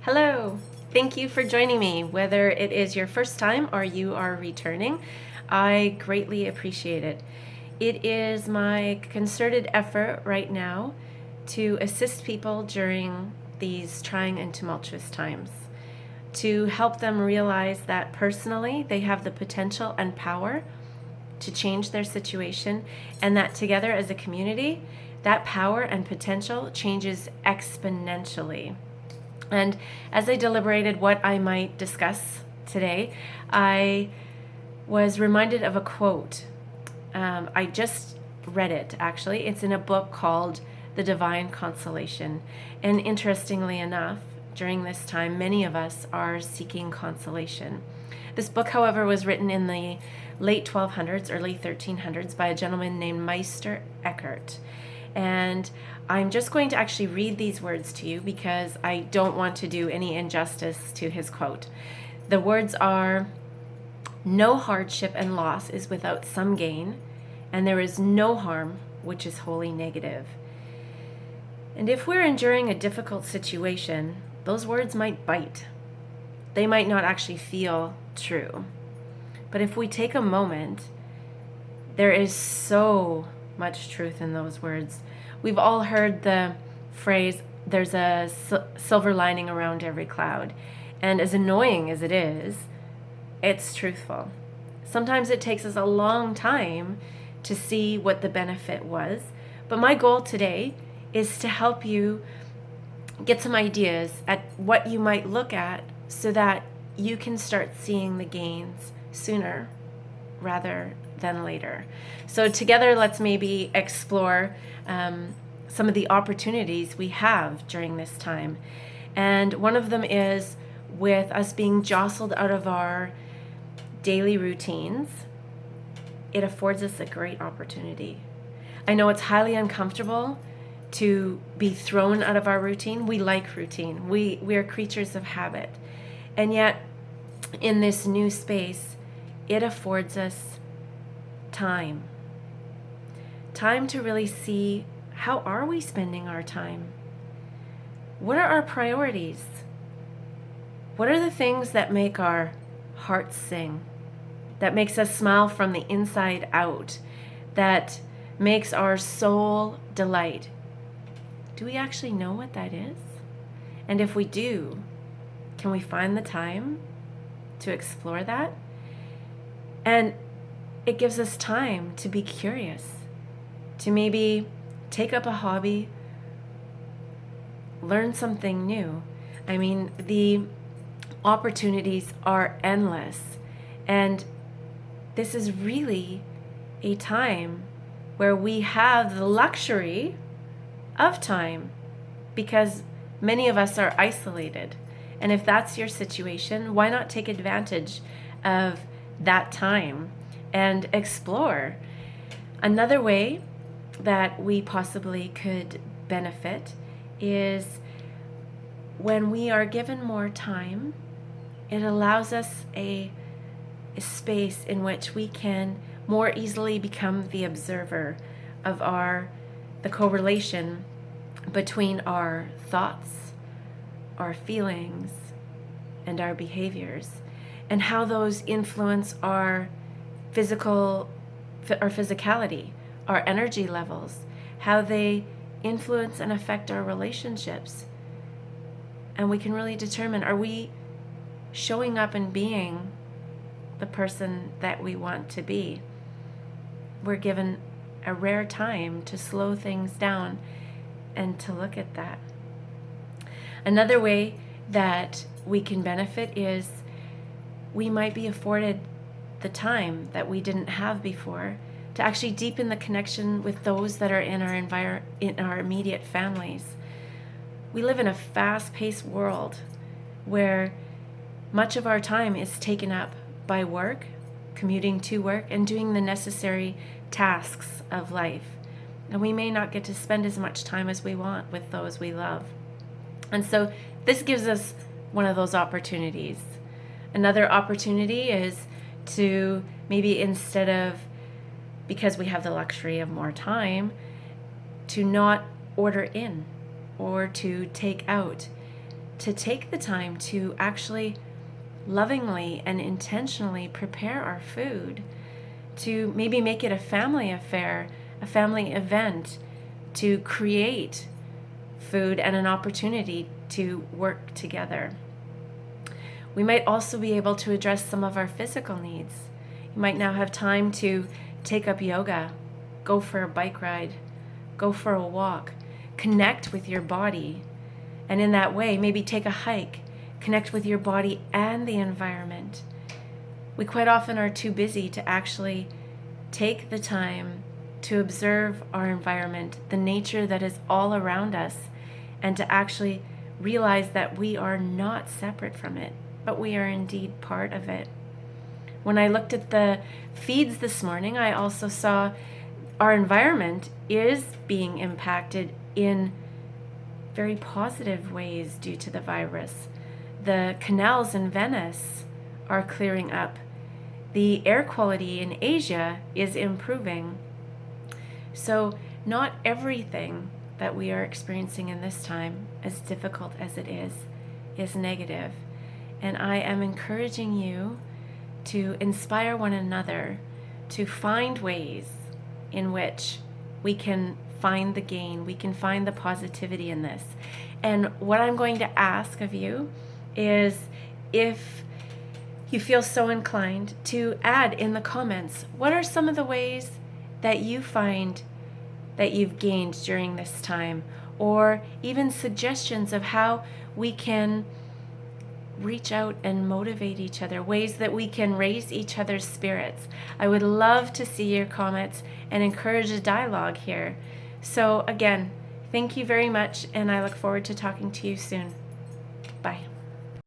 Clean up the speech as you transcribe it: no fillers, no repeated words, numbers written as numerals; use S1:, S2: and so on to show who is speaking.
S1: Hello. Thank you for joining me. Whether it is your first time or you are returning, I greatly appreciate it. It is my concerted effort right now to assist people during these trying and tumultuous times, to help them realize that personally they have the potential and power to change their situation, and that together as a community, that power and potential changes exponentially. And as I deliberated what I might discuss today, I was reminded of a quote. I just read it, actually. It's in a book called The Divine Consolation. And interestingly enough, during this time, many of us are seeking consolation. This book, however, was written in the late 1200s, early 1300s by a gentleman named Meister Eckhart. And I'm just going to actually read these words to you because I don't want to do any injustice to his quote. The words are, "No hardship and loss is without some gain, and there is no harm which is wholly negative." And if we're enduring a difficult situation, those words might bite. They might not actually feel true. But if we take a moment, there is so much truth in those words. We've all heard the phrase, there's a silver lining around every cloud. And as annoying as it is, it's truthful. Sometimes it takes us a long time to see what the benefit was. But my goal today is to help you get some ideas at what you might look at so that you can start seeing the gains sooner rather than later. So together, let's maybe explore some of the opportunities we have during this time. And one of them is with us being jostled out of our daily routines. It affords us a great opportunity. I know it's highly uncomfortable to be thrown out of our routine. We like routine. We are creatures of habit. And yet, in this new space, it affords us time to really see, how are we spending our time? What are our priorities? What are the things that make our hearts sing, that makes us smile from the inside out, that makes our soul delight? Do we actually know what that is? And if we do, can we find the time to explore that? And it gives us time to be curious, to maybe take up a hobby, learn something new. I mean, the opportunities are endless. And this is really a time where we have the luxury of time because many of us are isolated. And if that's your situation, why not take advantage of that time and explore? Another way that we possibly could benefit is when we are given more time, it allows us a space in which we can more easily become the observer of the correlation between our thoughts, our feelings, and our behaviors, and how those influence our physicality, our energy levels, how they influence and affect our relationships. And we can really determine, are we showing up and being the person that we want to be? We're given a rare time to slow things down and to look at that. Another way that we can benefit is we might be afforded the time that we didn't have before to actually deepen the connection with those that are in our immediate families. We live in a fast-paced world where much of our time is taken up by work, commuting to work, and doing the necessary tasks of life. And we may not get to spend as much time as we want with those we love. And so this gives us one of those opportunities. Another opportunity is to maybe, instead of, because we have the luxury of more time, to not order in or to take out, to take the time to actually lovingly and intentionally prepare our food, to maybe make it a family affair, a family event, to create food and an opportunity to work together. We might also be able to address some of our physical needs. You might now have time to take up yoga, go for a bike ride, go for a walk, connect with your body, and in that way, maybe take a hike, connect with your body and the environment. We quite often are too busy to actually take the time to observe our environment, the nature that is all around us, and to actually realize that we are not separate from it, but we are indeed part of it. When I looked at the feeds this morning, I also saw our environment is being impacted in very positive ways due to the virus. The canals in Venice are clearing up. The air quality in Asia is improving. So not everything that we are experiencing in this time, as difficult as it is negative. And I am encouraging you to inspire one another to find ways in which we can find the gain, we can find the positivity in this. And what I'm going to ask of you is, if you feel so inclined, to add in the comments, what are some of the ways that you find that you've gained during this time, or even suggestions of how we can reach out and motivate each other, ways that we can raise each other's spirits. I would love to see your comments and encourage a dialogue here. So again, thank you very much, and I look forward to talking to you soon. Bye.